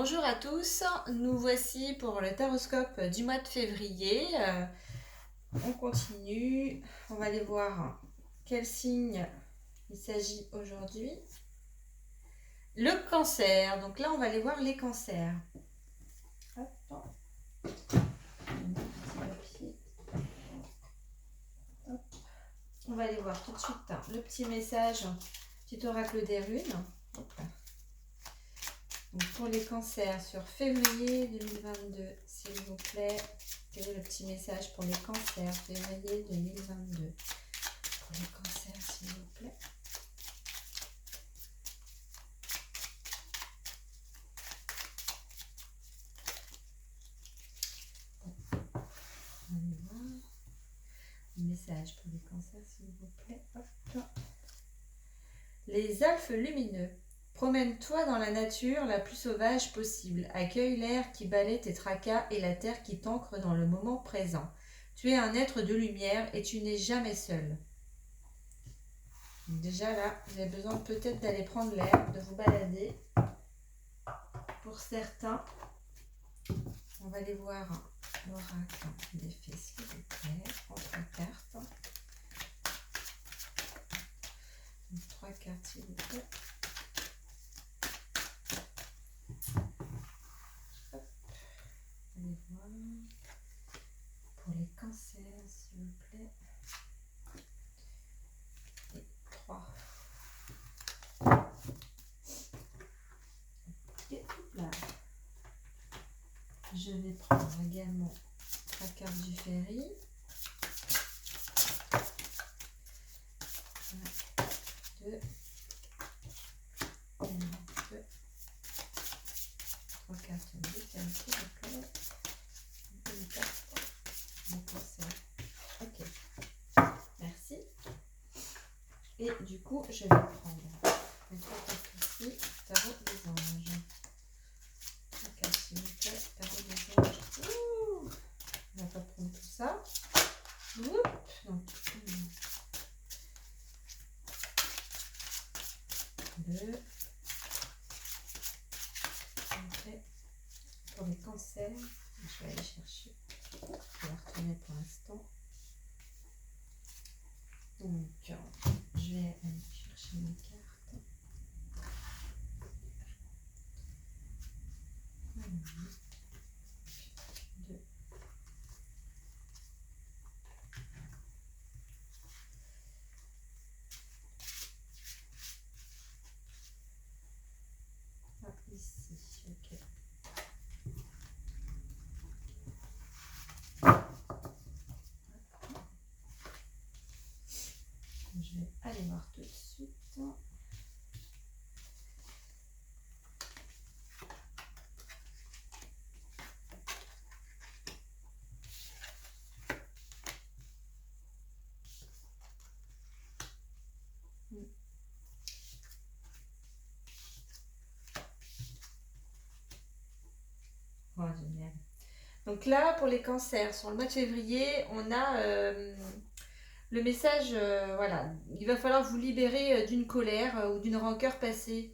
Bonjour à tous, nous voici pour le taroscope du mois de février. On continue, on va aller voir quel signe il s'agit aujourd'hui. Le cancer, donc là on va aller voir les cancers. Hop. Hop. On va aller voir tout de suite le petit message, petit oracle des runes. Hop. Donc pour les cancers sur février 2022, s'il vous plaît, quel est le petit message pour les cancers février 2022? Pour les cancers, s'il vous plaît. On va aller voir. Le message pour les cancers, s'il vous plaît. Hop. Les elfes lumineux. Promène-toi dans la nature la plus sauvage possible. Accueille l'air qui balaie tes tracas et la terre qui t'ancre dans le moment présent. Tu es un être de lumière et tu n'es jamais seul. Déjà là, vous avez besoin peut-être d'aller prendre l'air, de vous balader. Pour certains, on va aller voir l'oracle des fées, s'il vous plaît, en 3 cartes. Donc, 3 cartes, s'il vous plaît. Hop. Allez voir. Pour les cancers, s'il vous plaît. Et 3. Et là. Je vais prendre également 3 cartes du ferry. 1, 2. 1, 2. 3 cartes du ferry, s'il vous plaît. Une carte. Mon cancer. Ok. Merci. Et du coup, je vais prendre les 3 cartes ici. Tarot des anges. 3 cartes, s'il vous plaît. Tarot des anges. Ouh, on va pas prendre tout ça. Oups. Donc, 1, 2. Ok. Pour les cancers, je vais aller chercher. Je vais la retourner pour l'instant. Donc, je vais aller chercher mes cartes. 1, 2. Ah, ici, ok. Je vais aller voir tout de suite. Oh, génial. Donc là, pour les cancers, sur le mois de février, on a le message, voilà, il va falloir vous libérer d'une colère ou d'une rancœur passée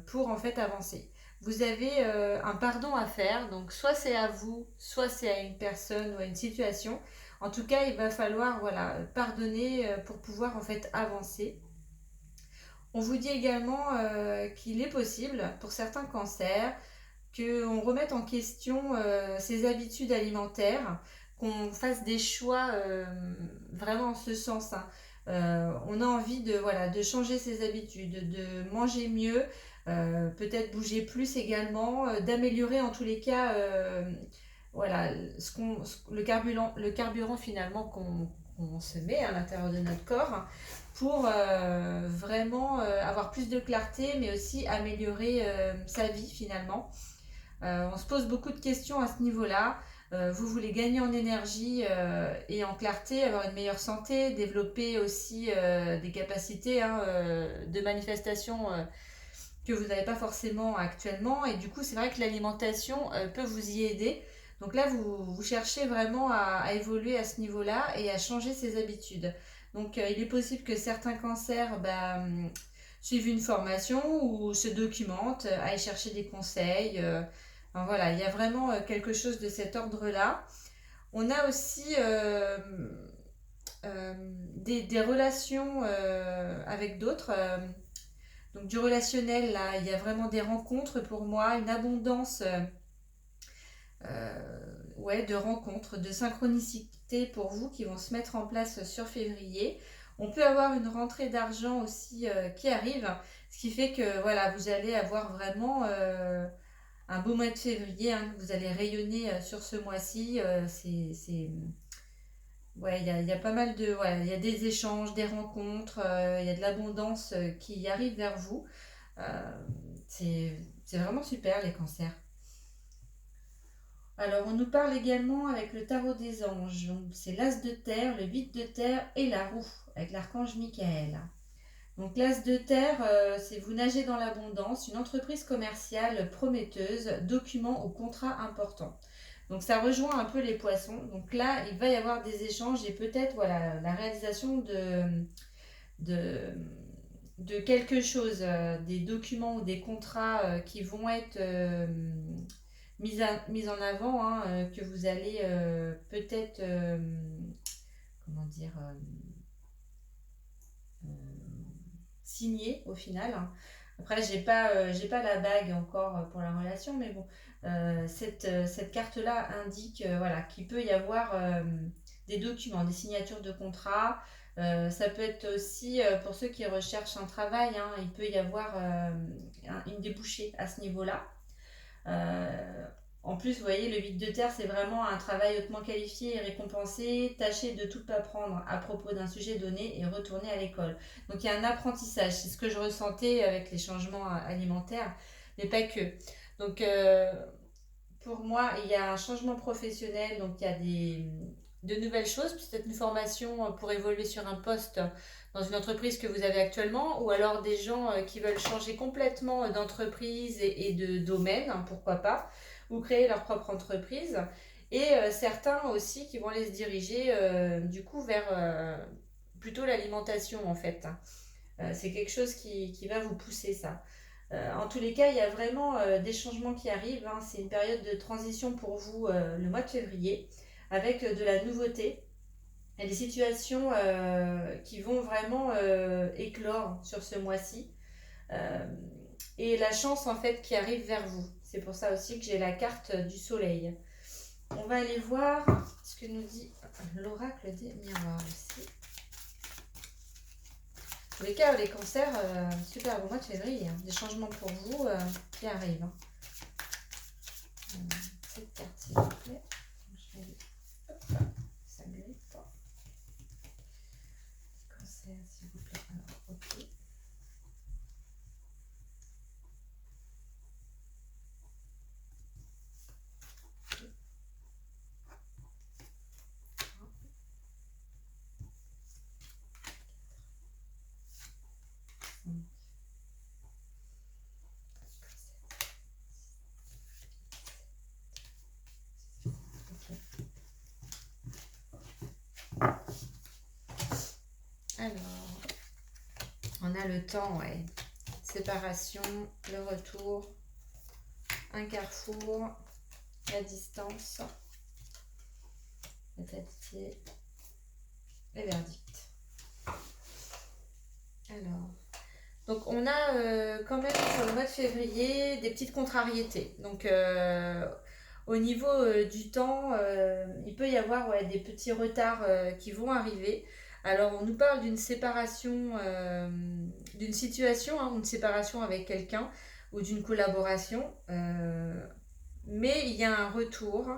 pour en fait avancer. Vous avez un pardon à faire, donc soit c'est à vous, soit c'est à une personne ou à une situation. En tout cas, il va falloir voilà, pardonner pour pouvoir en fait avancer. On vous dit également qu'il est possible pour certains cancers qu'on remette en question ses habitudes alimentaires, qu'on fasse des choix vraiment en ce sens. Hein. On a envie de, voilà, de changer ses habitudes, de manger mieux, peut-être bouger plus également, d'améliorer en tous les cas voilà, le carburant finalement qu'on se met à l'intérieur de notre corps pour vraiment avoir plus de clarté, mais aussi améliorer sa vie finalement. On se pose beaucoup de questions à ce niveau-là. Vous voulez gagner en énergie et en clarté, avoir une meilleure santé, développer aussi des capacités de manifestation que vous n'avez pas forcément actuellement. Et du coup, c'est vrai que l'alimentation peut vous y aider. Donc là, vous cherchez vraiment à évoluer à ce niveau-là et à changer ses habitudes. Donc il est possible que certains cancers suivent une formation ou se documentent, aillent chercher des conseils. Enfin, voilà, il y a vraiment quelque chose de cet ordre-là. On a aussi des relations avec d'autres. Donc du relationnel, là, il y a vraiment des rencontres pour moi, une abondance ouais, de rencontres, de synchronicité pour vous qui vont se mettre en place sur février. On peut avoir une rentrée d'argent aussi qui arrive, ce qui fait que voilà, vous allez avoir vraiment un beau mois de février, hein, que vous allez rayonner sur ce mois-ci. Ouais, il y a pas mal de, ouais, il y a des échanges, des rencontres, il y a de l'abondance qui arrive vers vous. Euh, c'est vraiment super les cancers. Alors, on nous parle également avec le tarot des anges. Donc, c'est l'as de terre, le 8 de terre et la roue, avec l'archange Michael. Donc, l'as de terre, c'est vous nagez dans l'abondance, une entreprise commerciale prometteuse, document ou contrat important. Donc, ça rejoint un peu les poissons. Donc là, il va y avoir des échanges et peut-être voilà, la réalisation de, de quelque chose, des documents ou des contrats qui vont être mis en avant, hein, que vous allez peut-être, comment dire, euh, signer au final, hein. Après, j'ai pas la bague encore pour la relation, mais bon, cette carte-là indique voilà, qu'il peut y avoir des documents, des signatures de contrats. Ça peut être aussi pour ceux qui recherchent un travail, hein, il peut y avoir une débouchée à ce niveau-là. Euh, En plus, vous voyez, le 8 de terre, c'est vraiment un travail hautement qualifié et récompensé. Tâchez de tout apprendre à propos d'un sujet donné et retournez à l'école. Donc, il y a un apprentissage. C'est ce que je ressentais avec les changements alimentaires, mais pas que. Donc, pour moi, il y a un changement professionnel. Donc, il y a de nouvelles choses, peut-être une formation pour évoluer sur un poste dans une entreprise que vous avez actuellement, ou alors des gens qui veulent changer complètement d'entreprise et de domaine, hein, pourquoi pas, ou créer leur propre entreprise. Et certains aussi qui vont aller se diriger du coup vers plutôt l'alimentation en fait. C'est quelque chose qui va vous pousser ça. En tous les cas, il y a vraiment des changements qui arrivent, hein. C'est une période de transition pour vous le mois de février, avec de la nouveauté et des situations qui vont vraiment éclore sur ce mois-ci. Euh, et la chance en fait qui arrive vers vous. C'est pour ça aussi que j'ai la carte du soleil. On va aller voir ce que nous dit l'oracle des miroirs aussi. Tous les cas, les cancers, super bon mois de février, hein. Des changements pour vous qui arrivent, hein. Cette carte, s'il vous plaît. Je vais aller. Hop, ça grippe pas. Cancer, s'il vous plaît. Alors, ok. Alors, on a le temps, ouais. Séparation, le retour, un carrefour, la distance, fatalité et verdict. Alors, donc on a quand même sur le mois de février des petites contrariétés. Donc au niveau du temps, il peut y avoir ouais, des petits retards qui vont arriver. Alors on nous parle d'une séparation, d'une situation, hein, une séparation avec quelqu'un ou d'une collaboration. Mais il y a un retour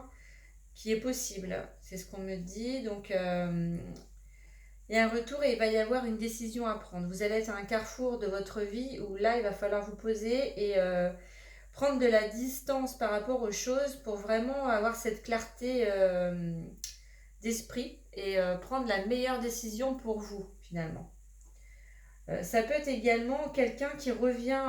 qui est possible. C'est ce qu'on me dit. Donc il y a un retour et il va y avoir une décision à prendre. Vous allez être à un carrefour de votre vie où là, il va falloir vous poser et prendre de la distance par rapport aux choses pour vraiment avoir cette clarté d'esprit et prendre la meilleure décision pour vous, finalement. Ça peut être également quelqu'un qui revient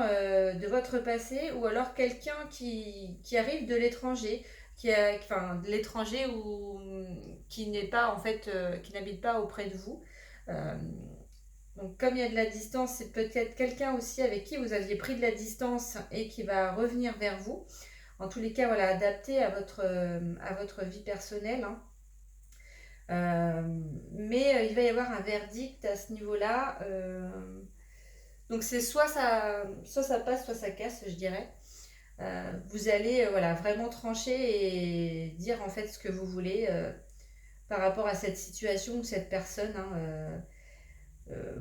de votre passé ou alors quelqu'un qui arrive de l'étranger, enfin, de l'étranger ou qui n'est pas en fait, qui n'habite pas auprès de vous. Euh, Donc comme il y a de la distance, c'est peut-être quelqu'un aussi avec qui vous aviez pris de la distance et qui va revenir vers vous. En tous les cas, voilà, adapté à votre vie personnelle, hein. Mais il va y avoir un verdict à ce niveau-là. Donc c'est soit ça passe, soit ça casse, je dirais. Vous allez voilà, vraiment trancher et dire en fait ce que vous voulez par rapport à cette situation ou cette personne, hein.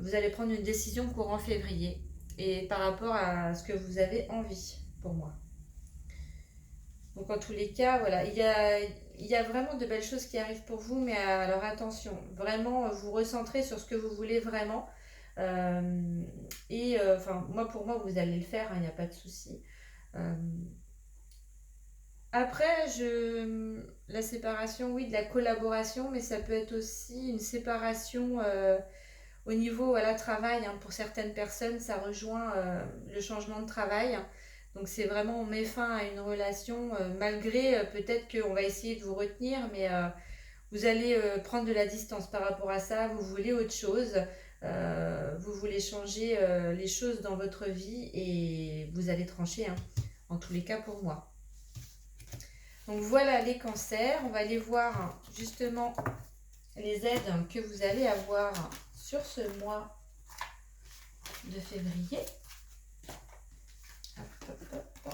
Vous allez prendre une décision courant février et par rapport à ce que vous avez envie pour moi. Donc en tous les cas, voilà, il y a vraiment de belles choses qui arrivent pour vous, mais alors attention, vraiment vous recentrez sur ce que vous voulez vraiment. Euh, enfin, moi pour moi, vous allez le faire, hein, il n'y a pas de souci. Euh, Après, la séparation, oui, de la collaboration, mais ça peut être aussi une séparation au niveau voilà, travail, hein. Pour certaines personnes, ça rejoint le changement de travail. Donc c'est vraiment, on met fin à une relation, malgré peut-être qu'on va essayer de vous retenir, mais vous allez prendre de la distance par rapport à ça, vous voulez autre chose, vous voulez changer les choses dans votre vie et vous allez trancher, hein, en tous les cas pour moi. Donc voilà les cancers, on va aller voir justement les aides que vous allez avoir sur ce mois de février. Hop, hop, hop, hop.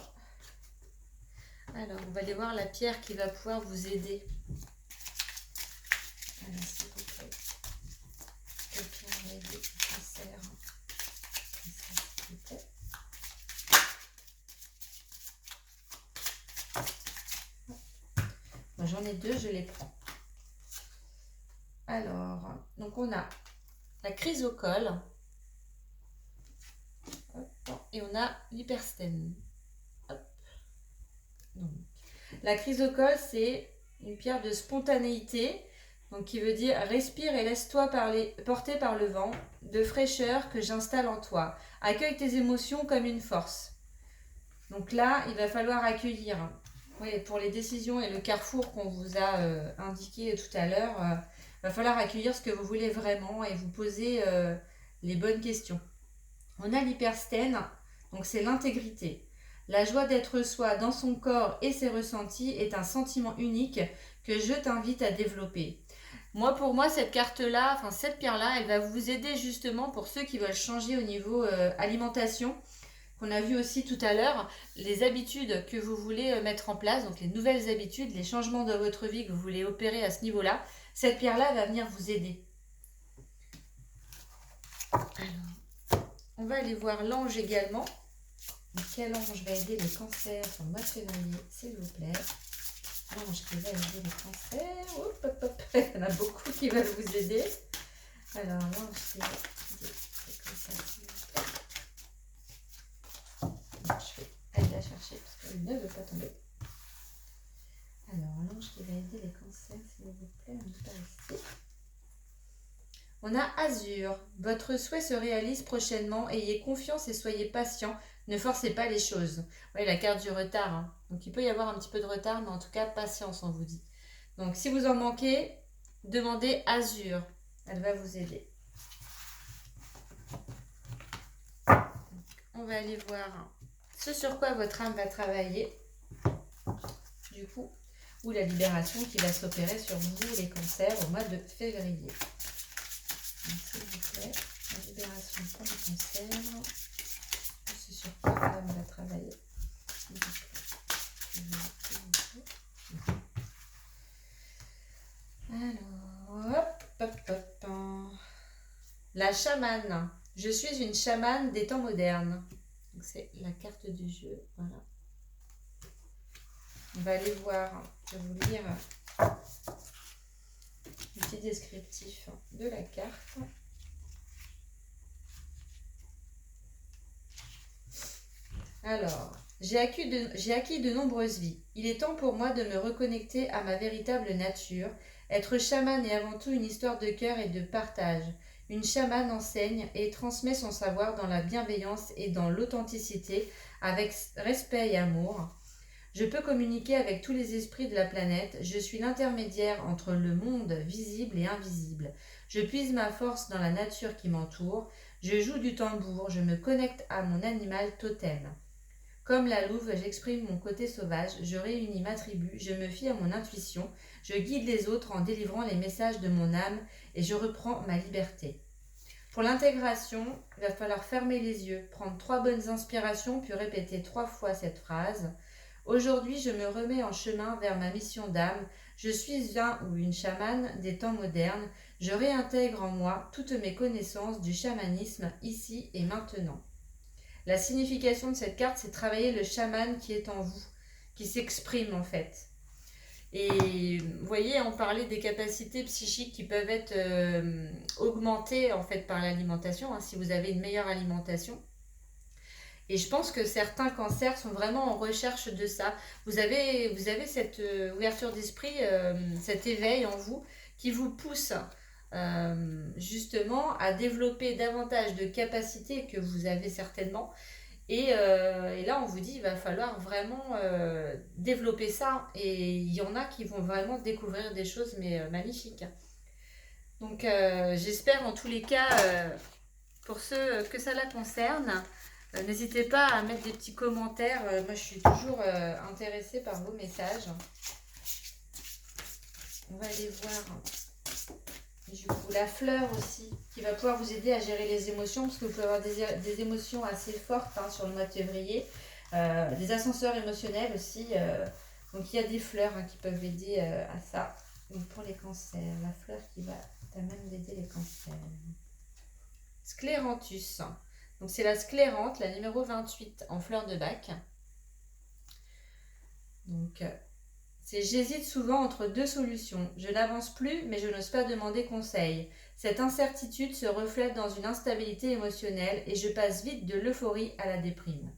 Alors, on va aller voir la pierre qui va pouvoir vous aider. Alors, s'il vous plaît. Quelle pierre va aider le cancer? S'il vous plaît. Moi, j'en ai deux, je les prends. Alors, donc on a la chrysocole. Et on a l'hyperstène. La chrysocole, c'est une pierre de spontanéité, donc qui veut dire respire et laisse-toi porter par le vent de fraîcheur que j'installe en toi. Accueille tes émotions comme une force. Donc là, il va falloir accueillir. Oui, pour les décisions et le carrefour qu'on vous a indiqué tout à l'heure, il va falloir accueillir ce que vous voulez vraiment et vous poser les bonnes questions. On a l'hyperstène, donc c'est l'intégrité. La joie d'être soi dans son corps et ses ressentis est un sentiment unique que je t'invite à développer. Moi, pour moi, cette carte-là, enfin cette pierre-là, elle va vous aider justement pour ceux qui veulent changer au niveau alimentation, qu'on a vu aussi tout à l'heure, les habitudes que vous voulez mettre en place, donc les nouvelles habitudes, les changements de votre vie que vous voulez opérer à ce niveau-là. Cette pierre-là va venir vous aider. Alors, on va aller voir l'ange également. Quel ange va aider les cancers sur le mois de février, s'il vous plaît? L'ange qui va aider les cancers. Hop, hop, hop. Il y en a beaucoup qui veulent vous aider. Alors, l'ange qui va aider les cancers, s'il vous plaît. Donc, je vais aller la chercher parce qu'elle ne veut pas tomber. Alors, l'ange qui va aider les cancers, s'il vous plaît, on est par ici. On a Azur. Votre souhait se réalise prochainement. Ayez confiance et soyez patient. Ne forcez pas les choses. Oui, la carte du retard, hein. Donc il peut y avoir un petit peu de retard, mais en tout cas, patience, on vous dit. Donc si vous en manquez, demandez Azur. Elle va vous aider. On va aller voir ce sur quoi votre âme va travailler. Du coup, ou la libération qui va s'opérer sur vous, les cancers, au mois de février. Donc, s'il vous plaît, la libération pour les cancers. C'est sur quoi l'âme va travailler. Alors, hop, hop, hop. La chamane. Je suis une chamane des temps modernes. C'est la carte du jeu. Voilà. On va aller voir. Je vais vous lire le petit descriptif de la carte. Alors, j'ai acquis de nombreuses vies. Il est temps pour moi de me reconnecter à ma véritable nature. Être chamane est avant tout une histoire de cœur et de partage. Une chamane enseigne et transmet son savoir dans la bienveillance et dans l'authenticité, avec respect et amour. Je peux communiquer avec tous les esprits de la planète. Je suis l'intermédiaire entre le monde visible et invisible. Je puise ma force dans la nature qui m'entoure. Je joue du tambour. Je me connecte à mon animal totem. Comme la louve, j'exprime mon côté sauvage. Je réunis ma tribu. Je me fie à mon intuition. Je guide les autres en délivrant les messages de mon âme et je reprends ma liberté. Pour l'intégration, il va falloir fermer les yeux, prendre 3 bonnes inspirations, puis répéter 3 fois cette phrase. Aujourd'hui, je me remets en chemin vers ma mission d'âme. Je suis un ou une chamane des temps modernes. Je réintègre en moi toutes mes connaissances du chamanisme ici et maintenant. La signification de cette carte, c'est travailler le chaman qui est en vous, qui s'exprime en fait. Et vous voyez, on parlait des capacités psychiques qui peuvent être augmentées en fait par l'alimentation, hein, si vous avez une meilleure alimentation. Et je pense que certains cancers sont vraiment en recherche de ça. Vous avez cette ouverture d'esprit, cet éveil en vous qui vous pousse justement à développer davantage de capacités que vous avez certainement. Et là, on vous dit, il va falloir vraiment développer ça. Et il y en a qui vont vraiment découvrir des choses mais magnifiques. Donc, j'espère en tous les cas, pour ceux que ça la concerne, n'hésitez pas à mettre des petits commentaires. Moi, je suis toujours intéressée par vos messages. On va aller voir du coup la fleur aussi, qui va pouvoir vous aider à gérer les émotions, parce que vous pouvez avoir des émotions assez fortes hein, sur le mois de février. Des ascenseurs émotionnels aussi. Donc, il y a des fleurs hein, qui peuvent aider à ça. Donc, pour les cancers, la fleur qui va à même d'aider les cancers. Scléranthus. Donc c'est la sclérante, la numéro 28 en fleur de bac. Donc c'est j'hésite souvent entre 2 solutions. Je n'avance plus, mais je n'ose pas demander conseil. Cette incertitude se reflète dans une instabilité émotionnelle et je passe vite de l'euphorie à la déprime.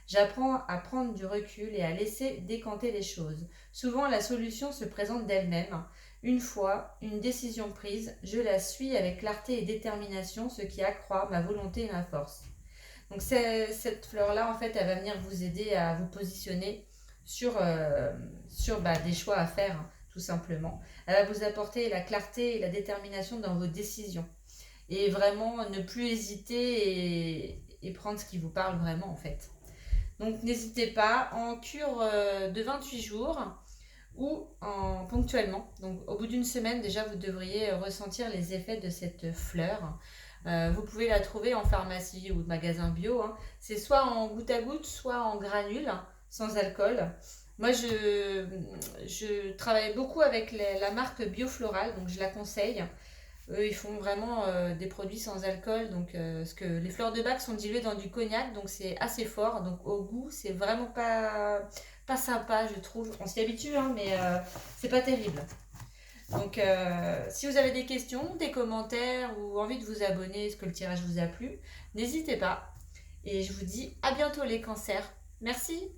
J'apprends à prendre du recul et à laisser décanter les choses. Souvent, la solution se présente d'elle-même. Une fois une décision prise, je la suis avec clarté et détermination, ce qui accroît ma volonté et ma force. Donc cette fleur-là, en fait, elle va venir vous aider à vous positionner sur des choix à faire, hein, tout simplement. Elle va vous apporter la clarté et la détermination dans vos décisions. Et vraiment, ne plus hésiter et prendre ce qui vous parle vraiment, en fait. Donc, n'hésitez pas, en cure de 28 jours ou ponctuellement. Donc, au bout d'une semaine, déjà, vous devriez ressentir les effets de cette fleur. Vous pouvez la trouver en pharmacie ou magasin bio. Hein. C'est soit en goutte à goutte, soit en granules, sans alcool. Moi, je travaille beaucoup avec la marque Biofloral, donc je la conseille. Eux, ils font vraiment des produits sans alcool. Donc, parce que les fleurs de bac sont diluées dans du cognac, donc c'est assez fort. Donc, au goût, c'est vraiment pas sympa, je trouve. On s'y habitue, hein, mais c'est pas terrible. Donc, si vous avez des questions, des commentaires ou envie de vous abonner, est-ce que le tirage vous a plu, n'hésitez pas. Et je vous dis à bientôt les cancers. Merci.